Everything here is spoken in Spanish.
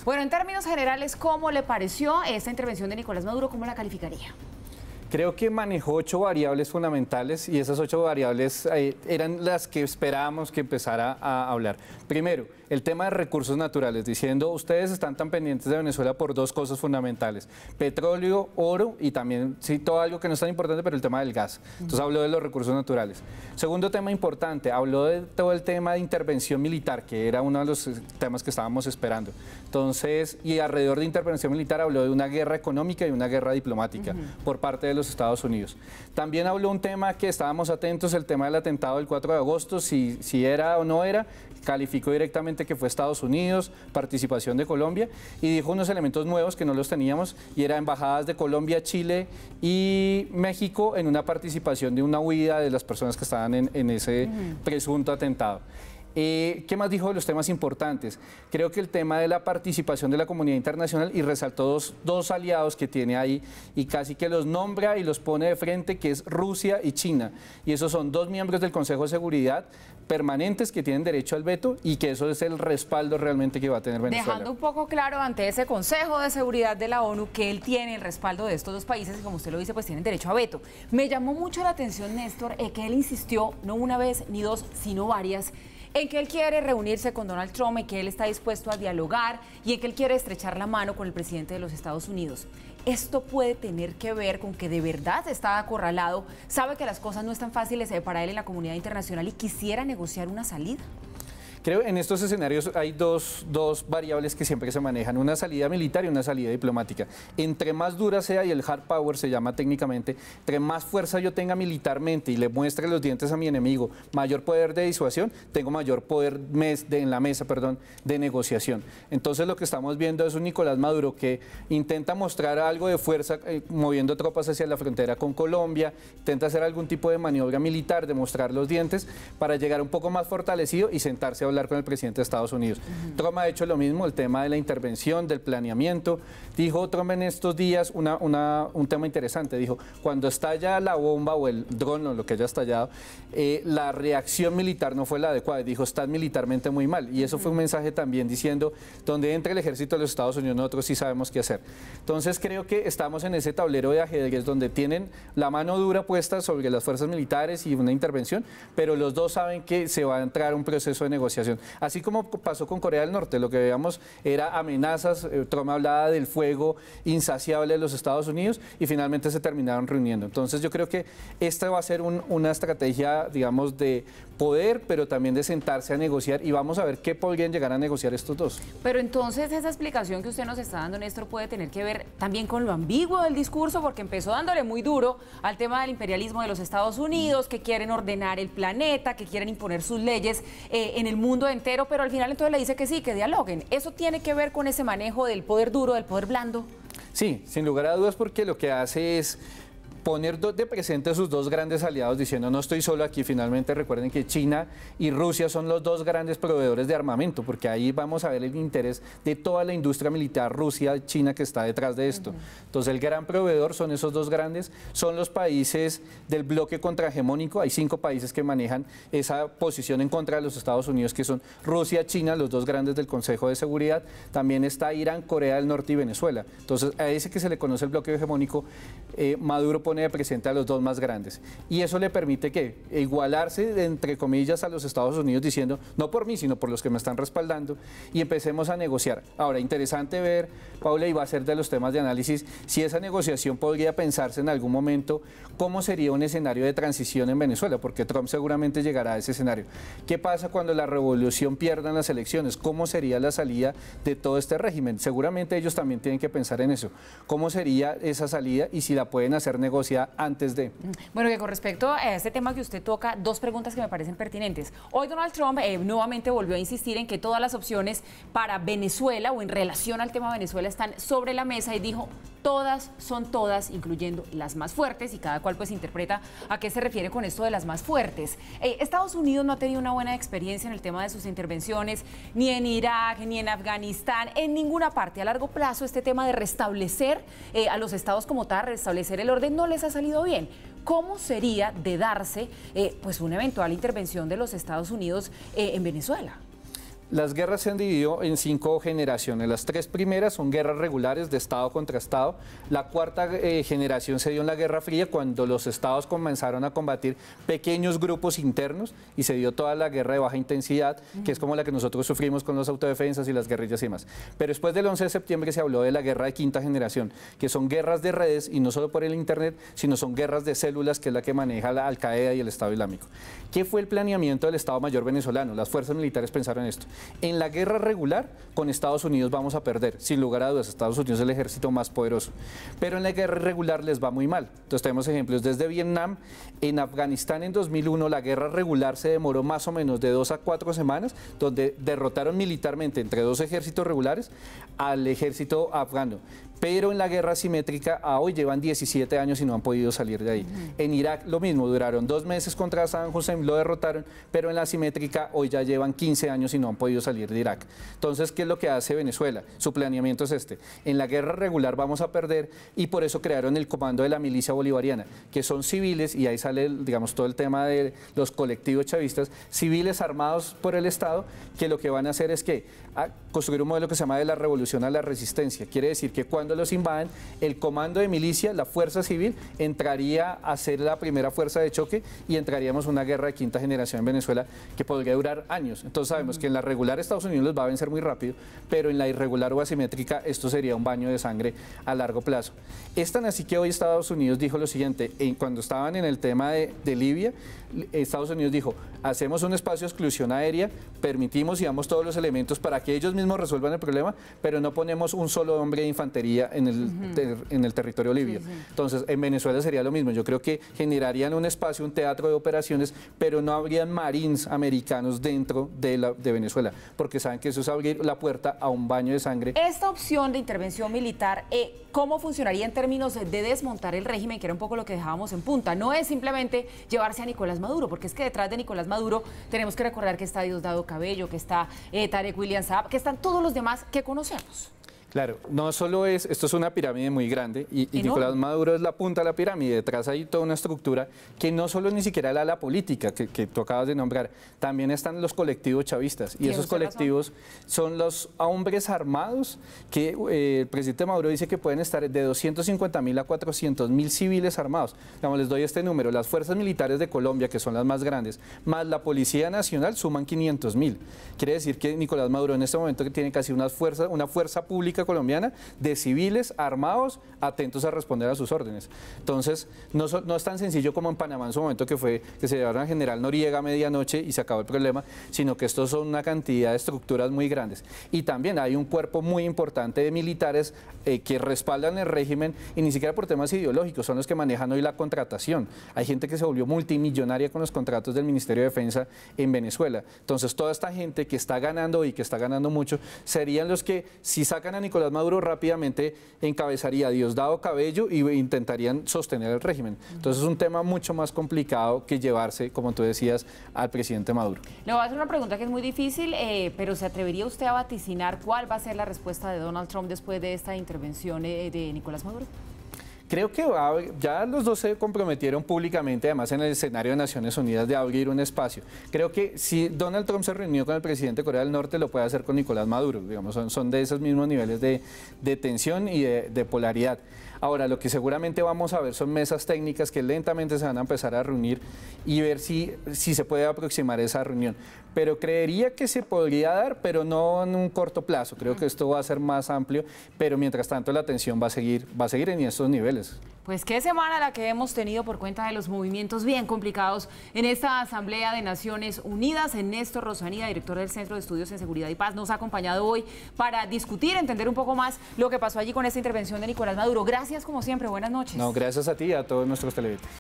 Bueno, en términos generales, ¿cómo le pareció esta intervención de Nicolás Maduro? ¿Cómo la calificaría? Creo que manejó 8 variables fundamentales y esas 8 variables eran las que esperábamos que empezara a hablar. Primero, el tema de recursos naturales, diciendo ustedes están tan pendientes de Venezuela por 2 cosas fundamentales: petróleo, oro y también, sí, todo algo que no es tan importante, pero el tema del gas. Entonces habló de los recursos naturales. Segundo tema importante, habló de todo el tema de intervención militar, que era uno de los temas que estábamos esperando. Entonces, y alrededor de intervención militar habló de una guerra económica y una guerra diplomática por parte de los Estados Unidos. También habló un tema que estábamos atentos, el tema del atentado del 4 de agosto, si era o no era. Calificó directamente que fue Estados Unidos, participación de Colombia, y dijo unos elementos nuevos que no los teníamos, y era embajadas de Colombia, Chile y México en una participación de una huida de las personas que estaban en ese presunto atentado. ¿Qué más dijo de los temas importantes? Creo que el tema de la participación de la comunidad internacional, y resaltó dos aliados que tiene ahí y casi que los nombra y los pone de frente, que es Rusia y China. Y esos son 2 miembros del Consejo de Seguridad permanentes que tienen derecho al veto, y que eso es el respaldo realmente que va a tener Venezuela. Dejando un poco claro ante ese Consejo de Seguridad de la ONU que él tiene el respaldo de estos 2 países y, como usted lo dice, pues tienen derecho a veto. Me llamó mucho la atención, Néstor, que él insistió no una vez ni 2, sino varias, en que él quiere reunirse con Donald Trump, en que él está dispuesto a dialogar y en que él quiere estrechar la mano con el presidente de los Estados Unidos. Esto puede tener que ver con que de verdad está acorralado, sabe que las cosas no están fáciles para él en la comunidad internacional y quisiera negociar una salida. Creo que en estos escenarios hay dos variables que siempre se manejan: una salida militar y una salida diplomática. Entre más dura sea, y el hard power se llama técnicamente, entre más fuerza yo tenga militarmente y le muestre los dientes a mi enemigo, mayor poder de disuasión, tengo mayor poder en la mesa de negociación. Entonces lo que estamos viendo es un Nicolás Maduro que intenta mostrar algo de fuerza moviendo tropas hacia la frontera con Colombia, intenta hacer algún tipo de maniobra militar, demostrar los dientes para llegar un poco más fortalecido y sentarse a hablar con el presidente de Estados Unidos. Trump ha hecho lo mismo, el tema de la intervención, del planeamiento. Dijo Trump en estos días un tema interesante, dijo: cuando estalla la bomba o el dron o lo que haya estallado, la reacción militar no fue la adecuada. Dijo: están militarmente muy mal. Y eso fue un mensaje también diciendo: donde entre el ejército de los Estados Unidos, nosotros sí sabemos qué hacer. Entonces creo que estamos en ese tablero de ajedrez donde tienen la mano dura puesta sobre las fuerzas militares y una intervención, pero los dos saben que se va a entrar un proceso de negociación. Así como pasó con Corea del Norte, lo que veíamos era amenazas, Trump hablaba del fuego insaciable de los Estados Unidos y finalmente se terminaron reuniendo. Entonces yo creo que esta va a ser una estrategia, digamos, de poder, pero también de sentarse a negociar, y vamos a ver qué podrían llegar a negociar estos dos. Pero entonces esa explicación que usted nos está dando, Néstor, puede tener que ver también con lo ambiguo del discurso, porque empezó dándole muy duro al tema del imperialismo de los Estados Unidos, que quieren ordenar el planeta, que quieren imponer sus leyes en el mundo entero, pero al final entonces le dice que sí, que dialoguen. ¿Eso tiene que ver con ese manejo del poder duro, del poder blando? Sí, sin lugar a dudas, porque lo que hace es poner de presente a sus 2 grandes aliados, diciendo: no estoy solo aquí. Finalmente recuerden que China y Rusia son los 2 grandes proveedores de armamento, porque ahí vamos a ver el interés de toda la industria militar Rusia, China, que está detrás de esto. Entonces el gran proveedor son esos 2 grandes, son los países del bloque contrahegemónico. Hay 5 países que manejan esa posición en contra de los Estados Unidos, que son Rusia, China, los 2 grandes del Consejo de Seguridad. También está Irán, Corea del Norte y Venezuela. Entonces a ese que se le conoce el bloque hegemónico, Maduro pone de presente a los 2 más grandes, y eso le permite que igualarse, entre comillas, a los Estados Unidos, diciendo: no por mí, sino por los que me están respaldando, y empecemos a negociar. Ahora, interesante ver, Paula, y va a ser de los temas de análisis, si esa negociación podría pensarse en algún momento cómo sería un escenario de transición en Venezuela, porque Trump seguramente llegará a ese escenario. ¿Qué pasa cuando la revolución pierda las elecciones? ¿Cómo sería la salida de todo este régimen? Seguramente ellos también tienen que pensar en eso. ¿Cómo sería esa salida y si la pueden hacer negociar antes de? Bueno, que con respecto a este tema que usted toca, 2 preguntas que me parecen pertinentes. Hoy Donald Trump nuevamente volvió a insistir en que todas las opciones para Venezuela o en relación al tema Venezuela están sobre la mesa, y dijo: todas son todas, incluyendo las más fuertes, y cada cual pues interpreta a qué se refiere con esto de las más fuertes. Estados Unidos no ha tenido una buena experiencia en el tema de sus intervenciones, ni en Irak, ni en Afganistán, en ninguna parte. A largo plazo este tema de restablecer a los estados como tal, restablecer el orden, no les ha salido bien. ¿Cómo sería de darse pues una eventual intervención de los Estados Unidos en Venezuela? Las guerras se han dividido en 5 generaciones. Las 3 primeras son guerras regulares de Estado contra Estado. La cuarta generación se dio en la Guerra Fría, cuando los estados comenzaron a combatir pequeños grupos internos y se dio toda la guerra de baja intensidad, que es como la que nosotros sufrimos con las autodefensas y las guerrillas y demás. Pero después del 11 de septiembre se habló de la guerra de quinta generación, que son guerras de redes y no solo por el Internet, sino son guerras de células, que es la que maneja la Al-Qaeda y el Estado Islámico. ¿Qué fue el planeamiento del Estado Mayor venezolano? Las fuerzas militares pensaron esto. En la guerra regular, con Estados Unidos vamos a perder, sin lugar a dudas. Estados Unidos es el ejército más poderoso, pero en la guerra regular les va muy mal. Entonces tenemos ejemplos desde Vietnam. En Afganistán en 2001 la guerra regular se demoró más o menos de 2 a 4 semanas, donde derrotaron militarmente entre 2 ejércitos regulares al ejército afgano. Pero en la guerra asimétrica a hoy llevan 17 años y no han podido salir de ahí. En Irak lo mismo, duraron 2 meses contra Saddam Hussein, lo derrotaron, pero en la asimétrica hoy ya llevan 15 años y no han podido salir de Irak. Entonces, ¿qué es lo que hace Venezuela? Su planeamiento es este: en la guerra regular vamos a perder, y por eso crearon el Comando de la Milicia Bolivariana, que son civiles, y ahí sale, digamos, todo el tema de los colectivos chavistas, civiles armados por el Estado, que lo que van a hacer es que construir un modelo que se llama de la revolución a la resistencia. Quiere decir que cuando los invaden, el comando de milicia, la fuerza civil, entraría a ser la primera fuerza de choque y entraríamos una guerra de quinta generación en Venezuela que podría durar años. Entonces sabemos que en la regular Estados Unidos los va a vencer muy rápido, pero en la irregular o asimétrica esto sería un baño de sangre a largo plazo. Es tan así que hoy Estados Unidos dijo lo siguiente: cuando estaban en el tema de Libia, Estados Unidos dijo: hacemos un espacio de exclusión aérea, permitimos y damos todos los elementos para que ellos mismos resuelvan el problema, pero no ponemos un solo hombre de infantería en el territorio libio. Entonces, en Venezuela sería lo mismo. Yo creo que generarían un espacio, un teatro de operaciones, pero no habrían marines americanos dentro de Venezuela, porque saben que eso es abrir la puerta a un baño de sangre. Esta opción de intervención militar, ¿cómo funcionaría en términos de desmontar el régimen, que era un poco lo que dejábamos en punta? No es simplemente llevarse a Nicolás Maduro, porque es que detrás de Nicolás Maduro tenemos que recordar que está Diosdado Cabello, que está Tarek William Saab, que están todos los demás que conocemos. Claro, no solo esto es una pirámide muy grande y Nicolás Maduro es la punta de la pirámide. Detrás hay toda una estructura que no solo ni siquiera el ala política que tú acabas de nombrar, también están los colectivos chavistas, y esos colectivos son los hombres armados que el presidente Maduro dice que pueden estar de 250.000 a 400.000 civiles armados. Digamos, les doy este número: las fuerzas militares de Colombia, que son las más grandes, más la Policía Nacional, suman 500.000. Quiere decir que Nicolás Maduro en este momento tiene casi una fuerza pública colombiana de civiles armados atentos a responder a sus órdenes. Entonces, no es tan sencillo como en Panamá en su momento, que se llevaron al general Noriega a medianoche y se acabó el problema, sino que estos son una cantidad de estructuras muy grandes. Y también hay un cuerpo muy importante de militares que respaldan el régimen, y ni siquiera por temas ideológicos, son los que manejan hoy la contratación. Hay gente que se volvió multimillonaria con los contratos del Ministerio de Defensa en Venezuela. Entonces, toda esta gente que está ganando y que está ganando mucho, serían los que, si sacan a Nicolás Maduro, rápidamente encabezaría a Diosdado Cabello y intentarían sostener el régimen. Entonces es un tema mucho más complicado que llevarse, como tú decías, al presidente Maduro. Le voy a hacer una pregunta que es muy difícil, pero ¿se atrevería usted a vaticinar cuál va a ser la respuesta de Donald Trump después de esta intervención de Nicolás Maduro? Creo que ya los dos se comprometieron públicamente, además en el escenario de Naciones Unidas, de abrir un espacio. Creo que si Donald Trump se reunió con el presidente de Corea del Norte, lo puede hacer con Nicolás Maduro. Digamos, son de esos mismos niveles de tensión y de polaridad. Ahora, lo que seguramente vamos a ver son mesas técnicas que lentamente se van a empezar a reunir y ver si se puede aproximar esa reunión. Pero creería que se podría dar, pero no en un corto plazo. Creo que esto va a ser más amplio, pero mientras tanto la tensión va a seguir en estos niveles. Pues qué semana la que hemos tenido por cuenta de los movimientos bien complicados en esta Asamblea de Naciones Unidas. Néstor Rosanía, director del Centro de Estudios en Seguridad y Paz, nos ha acompañado hoy para discutir, entender un poco más lo que pasó allí con esta intervención de Nicolás Maduro. Gracias, como siempre, buenas noches. No, gracias a ti y a todos nuestros televidentes.